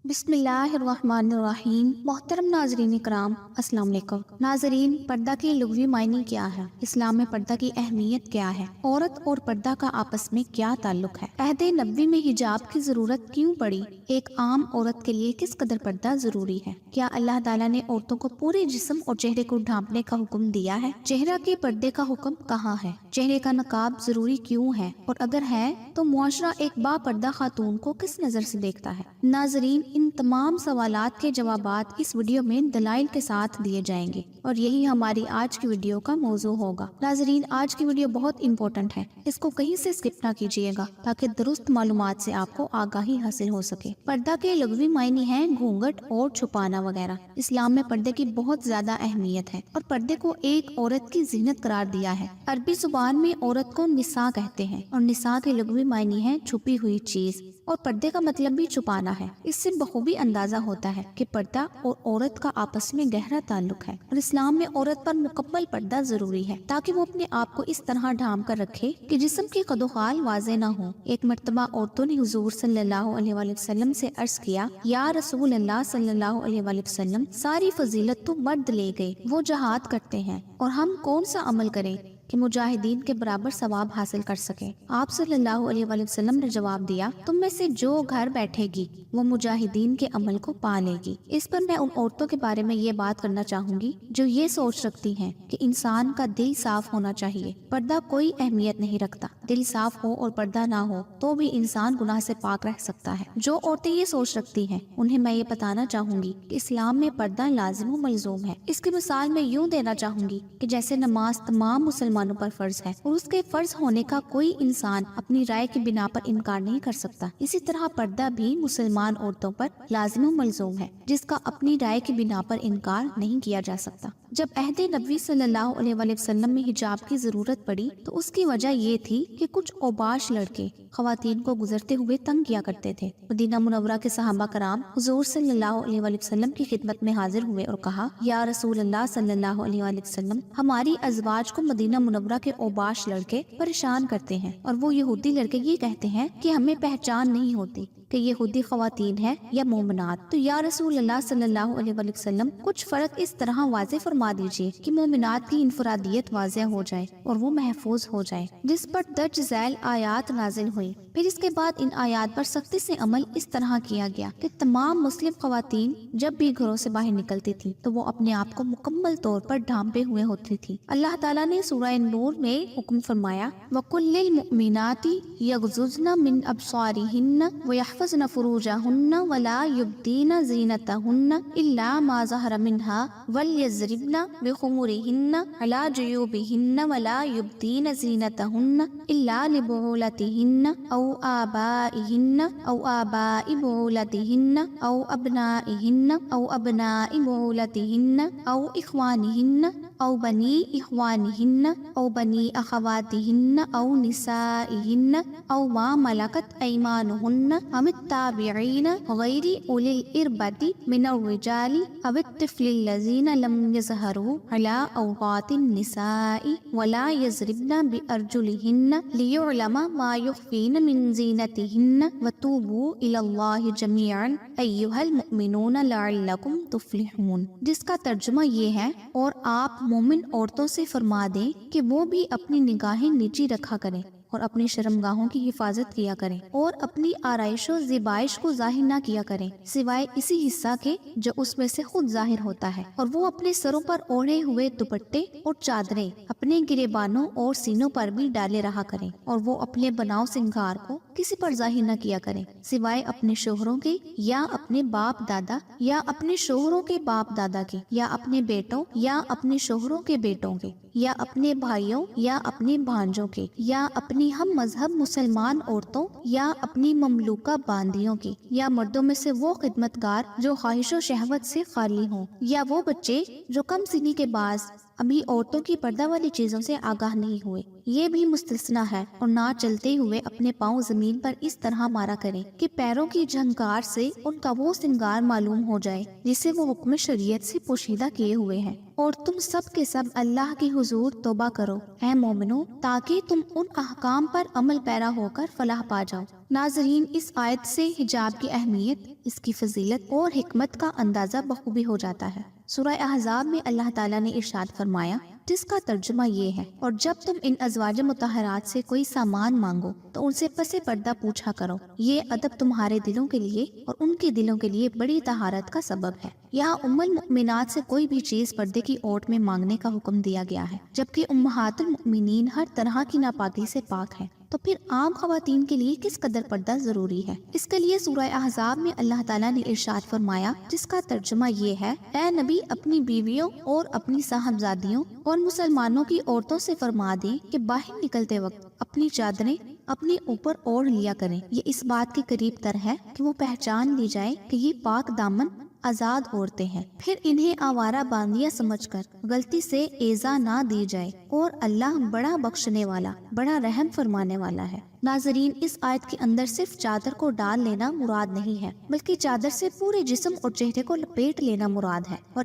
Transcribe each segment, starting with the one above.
بسم اللہ الرحمن الرحیم۔ محترم ناظرین کرام، السلام علیکم۔ ناظرین، پردہ کے لغوی معنی کیا ہے؟ اسلام میں پردہ کی اہمیت کیا ہے؟ عورت اور پردہ کا آپس میں کیا تعلق ہے؟ عہد نبوی میں حجاب کی ضرورت کیوں پڑی؟ ایک عام عورت کے لیے کس قدر پردہ ضروری ہے؟ کیا اللہ تعالیٰ نے عورتوں کو پورے جسم اور چہرے کو ڈھانپنے کا حکم دیا ہے؟ چہرہ کے پردے کا حکم کہاں ہے؟ چہرے کا نقاب ضروری کیوں ہے؟ اور اگر ہے تو معاشرہ ایک با پردہ خاتون کو کس نظر سے دیکھتا ہے؟ ناظرین، ان تمام سوالات کے جوابات اس ویڈیو میں دلائل کے ساتھ دیے جائیں گے اور یہی ہماری آج کی ویڈیو کا موضوع ہوگا۔ ناظرین، آج کی ویڈیو بہت امپورٹنٹ ہے، اس کو کہیں سے اسکپ نہ کیجیے گا تاکہ درست معلومات سے آپ کو آگاہی حاصل ہو سکے۔ پردہ کے لغوی معنی ہیں گھونگھٹ اور چھپانا وغیرہ۔ اسلام میں پردے کی بہت زیادہ اہمیت ہے اور پردے کو ایک عورت کی زینت قرار دیا ہے۔ عربی زبان میں عورت کو نساء کہتے ہیں اور نساء کے لغوی معنی ہے چھپی ہوئی چیز، اور پردے کا مطلب بھی چھپانا ہے۔ اس سے بخوبی اندازہ ہوتا ہے کہ پردہ اور عورت کا آپس میں گہرا تعلق ہے، اور اسلام میں عورت پر مکمل پردہ ضروری ہے تاکہ وہ اپنے آپ کو اس طرح ڈھانپ کر رکھے کہ جسم کی قد و خال واضح نہ ہو۔ ایک مرتبہ عورتوں نے حضور صلی اللہ علیہ وآلہ وسلم سے عرض کیا، یا رسول اللہ صلی اللہ علیہ وآلہ وسلم، ساری فضیلت تو مرد لے گئے، وہ جہاد کرتے ہیں، اور ہم کون سا عمل کریں کہ مجاہدین کے برابر ثواب حاصل کر سکے؟ آپ صلی اللہ علیہ وآلہ وسلم نے جواب دیا، تم میں سے جو گھر بیٹھے گی وہ مجاہدین کے عمل کو پا لے گی۔ اس پر میں ان عورتوں کے بارے میں یہ بات کرنا چاہوں گی جو یہ سوچ رکھتی ہیں کہ انسان کا دل صاف ہونا چاہیے، پردہ کوئی اہمیت نہیں رکھتا، دل صاف ہو اور پردہ نہ ہو تو بھی انسان گناہ سے پاک رہ سکتا ہے۔ جو عورتیں یہ سوچ رکھتی ہیں انہیں میں یہ بتانا چاہوں گی کہ اسلام میں پردہ لازم و ملزوم ہے۔ اس کی مثال میں یوں دینا چاہوں گی کہ جیسے نماز تمام مسلمانوں پر فرض ہے اور اس کے فرض ہونے کا کوئی انسان اپنی رائے کی بنا پر انکار نہیں کر سکتا، اسی طرح پردہ بھی مسلمان عورتوں پر لازم و ملزوم ہے جس کا اپنی رائے کی بنا پر انکار نہیں کیا جا سکتا۔ جب عہد نبوی صلی اللہ علیہ وآلہ وسلم میں حجاب کی ضرورت پڑی تو اس کی وجہ یہ تھی کہ کچھ اوباش لڑکے خواتین کو گزرتے ہوئے تنگ کیا کرتے تھے۔ مدینہ منورہ کے صحابہ کرام حضور صلی اللہ علیہ وآلہ وسلم کی خدمت میں حاضر ہوئے اور کہا، یا رسول اللہ صلی اللہ علیہ وآلہ وسلم، ہماری ازواج کو مدینہ منورہ کے اوباش لڑکے پریشان کرتے ہیں، اور وہ یہودی لڑکے یہ کہتے ہیں کہ ہمیں پہچان نہیں ہوتی کہ یہودی خواتین ہیں یا مومنات۔ تو یا رسول اللہ صلی اللہ علیہ وآلہ وسلم، کچھ فرق اس طرح واضح فرما دیجئے کہ مومنات کی انفرادیت واضح ہو جائے اور وہ محفوظ ہو جائے، جس پر درج ذیل آیات نازل ہوئی۔ پھر اس کے بعد ان آیات پر سختی سے عمل اس طرح کیا گیا کہ تمام مسلم خواتین جب بھی گھروں سے باہر نکلتی تھی تو وہ اپنے آپ کو مکمل طور پر ڈھانپے ہوئے ہوتی تھی۔ اللہ تعالیٰ نے سورہ نور میں حکم فرمایا، وَقُلْ لِلْمُؤْمِنَاتِ يَغْضُضْنَ مِنْ أَبْصَارِهِنَّ وَيَحْفَظْنَ فُرُوجَهُنَّ وَلَا يُبْدِينَ زِينَتَهُنَّ إِلَّا مَا ظَهَرَ مِنْهَا وَلْيَضْرِبْنَ بِخُمُرِهِنَّ عَلَى جُيُوبِهِنَّ وَلَا يُبْدِينَ زِينَتَهُنَّ إِلَّا لِبُعُولَتِهِنَّ أَوْ آبَائِهِنَّ أَوْ آبَاءِ بُعُولَتِهِنَّ أَوْ أَبْنَائِهِنَّ أَوْ أَبْنَاءِ بُعُولَتِهِنَّ أَوْ إِخْوَانِهِنَّ أَوْ بَنِي إِخْوَانِهِنَّ أَوْ بَنِي أَخَوَاتِهِنَّ أَوْ نِسَائِهِنَّ أَوْ مَا مَلَكَتْ أَيْمَانُهُنَّ أَوِ التَّابِعِينَ غَيْرِ أُولِي الْإِرْبَةِ مِنَ الرِّجَالِ أَوِ الطِّفْلِ الَّذِينَ لَمْ يَظْهَرُوا عَلَى عَوْرَاتِ النِّسَاءِ وَلَا يَضْرِبْنَ بِأَرْجُلِهِنَّ لِيُعْلَمَ مَا يُخْفِينَ مِنْ زِينَتِهِنَّ وَتُوبُوا إِلَى اللَّهِ جَمِيعًا أَيُّهَا الْمُؤْمِنُونَ لَعَلَّكُمْ تُفْلِحُونَ، جس کا ترجمہ یہ ہے، اور آپ مومن عورتوں سے فرما دیں کہ وہ بھی اپنی نگاہیں نیچی رکھا کریں اور اپنی شرمگاہوں کی حفاظت کیا کریں اور اپنی آرائش و زیبائش کو ظاہر نہ کیا کریں سوائے اسی حصہ کے جو اس میں سے خود ظاہر ہوتا ہے، اور وہ اپنے سروں پر اوڑھے ہوئے دوپٹے اور چادریں اپنے گریبانوں اور سینوں پر بھی ڈالے رہا کریں، اور وہ اپنے بناؤ سنگار کو کسی پر ظاہر نہ کیا کریں سوائے اپنے شوہروں کے یا اپنے باپ دادا یا اپنے شوہروں کے باپ دادا کے یا اپنے بیٹوں یا اپنے شوہروں کے بیٹوں کے یا اپنے بھائیوں یا اپنے بھانجوں کے یا اپنی ہم مذہب مسلمان عورتوں یا اپنی مملوکہ باندیوں کے یا مردوں میں سے وہ خدمتگار جو خواہش و شہوت سے خالی ہوں یا وہ بچے جو کم سنی کے باز ابھی عورتوں کی پردہ والی چیزوں سے آگاہ نہیں ہوئے، یہ بھی مستثنا ہے، اور نہ چلتے ہوئے اپنے پاؤں زمین پر اس طرح مارا کریں کہ پیروں کی جھنکار سے ان کا وہ سنگار معلوم ہو جائے جسے وہ حکم شریعت سے پوشیدہ کیے ہوئے ہیں، اور تم سب کے سب اللہ کی حضور توبہ کرو اے مومنو، تاکہ تم ان احکام پر عمل پیرا ہو کر فلاح پا جاؤ۔ ناظرین، اس آیت سے حجاب کی اہمیت، اس کی فضیلت اور حکمت کا اندازہ بخوبی ہو جاتا ہے۔ سورہ احزاب میں اللہ تعالیٰ نے ارشاد فرمایا، جس کا ترجمہ یہ ہے، اور جب تم ان ازواج مطہرات سے کوئی سامان مانگو تو ان سے پس پردہ پوچھا کرو، یہ ادب تمہارے دلوں کے لیے اور ان کے دلوں کے لیے بڑی طہارت کا سبب ہے۔ یہاں ام المؤمنات سے کوئی بھی چیز پردے کی اوٹ میں مانگنے کا حکم دیا گیا ہے، جبکہ امہات المؤمنین ہر طرح کی ناپاکی سے پاک ہیں، تو پھر عام خواتین کے لیے کس قدر پردہ ضروری ہے۔ اس کے لیے سورہ احزاب میں اللہ تعالیٰ نے ارشاد فرمایا، جس کا ترجمہ یہ ہے، اے نبی اپنی بیویوں اور اپنی صاحبزادیوں اور مسلمانوں کی عورتوں سے فرما دیں کہ باہر نکلتے وقت اپنی چادریں اپنے اوپر اوڑھ لیا کریں۔ یہ اس بات کے قریب تر ہے کہ وہ پہچان لی جائے کہ یہ پاک دامن آزاد عورتیں ہیں، پھر انہیں آوارہ باندیاں سمجھ کر غلطی سے ایذا نہ دی جائے، اور اللہ بڑا بخشنے والا، بڑا رحم فرمانے والا ہے۔ ناظرین، اس آیت کے اندر صرف چادر کو ڈال لینا مراد نہیں ہے، بلکہ چادر سے پورے جسم اور چہرے کو لپیٹ لینا مراد ہے، اور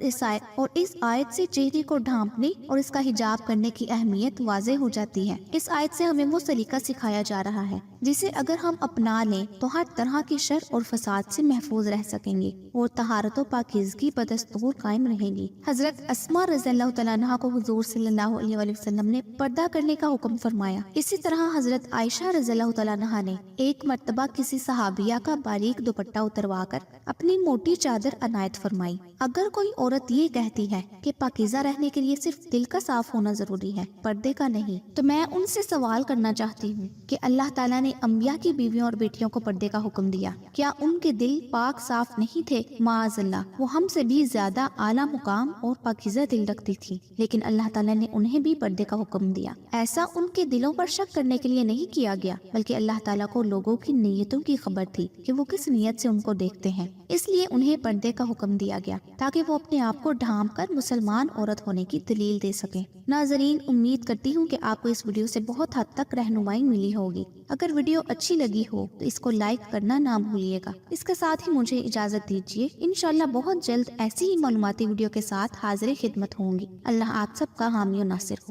اس آیت سے چہرے کو ڈھانپنے اور اس کا حجاب کرنے کی اہمیت واضح ہو جاتی ہے۔ اس آیت سے ہمیں وہ سلیقہ سکھایا جا رہا ہے جسے اگر ہم اپنا لیں تو ہر طرح کی شر اور فساد سے محفوظ رہ سکیں گے اور طہارت و پاکیزگی بدستور قائم رہے گی۔ حضرت اسماء رضی اللہ تعالیٰ عنہا کو حضور صلی اللہ علیہ وآلہ وسلم نے پردہ کرنے کا حکم فرمایا۔ اسی طرح حضرت عائشہ رضی اللہ تعالیٰ عنہا نے ایک مرتبہ کسی صحابیہ کا باریک دوپٹہ اتروا کر اپنی موٹی چادر عنایت فرمائی۔ اگر کوئی عورت یہ کہتی ہے کہ پاکیزہ رہنے کے لیے صرف دل کا صاف ہونا ضروری ہے، پردے کا نہیں، تو میں ان سے سوال کرنا چاہتی ہوں کہ اللہ تعالیٰ نے انبیاء کی بیویوں اور بیٹیوں کو پردے کا حکم دیا، کیا ان کے دل پاک صاف نہیں تھے؟ معاذ اللہ، وہ ہم سے بھی زیادہ اعلیٰ مقام اور پاکیزہ دل رکھتی تھی، لیکن اللہ تعالیٰ نے انہیں بھی پردے کا حکم دیا۔ ایسا ان کے دلوں پر شک کرنے کے لیے نہیں کیا گیا، بلکہ اللہ تعالیٰ کو لوگوں کی نیتوں کی خبر تھی کہ وہ کس نیت سے ان کو دیکھتے ہیں، اس لیے انہیں پردے کا حکم دیا گیا تاکہ وہ اپنے آپ کو ڈھانپ کر مسلمان عورت ہونے کی دلیل دے سکیں۔ ناظرین، امید کرتی ہوں کہ آپ کو اس ویڈیو سے بہت حد تک رہنمائی ملی ہوگی۔ اگر ویڈیو اچھی لگی ہو تو اس کو لائک کرنا نہ بھولیے گا۔ اس کے ساتھ ہی مجھے اجازت دیجیے، انشاءاللہ بہت جلد ایسی ہی معلوماتی ویڈیو کے ساتھ حاضر خدمت ہوں گی۔ اللہ آپ سب کا حامی و ناصر ہو۔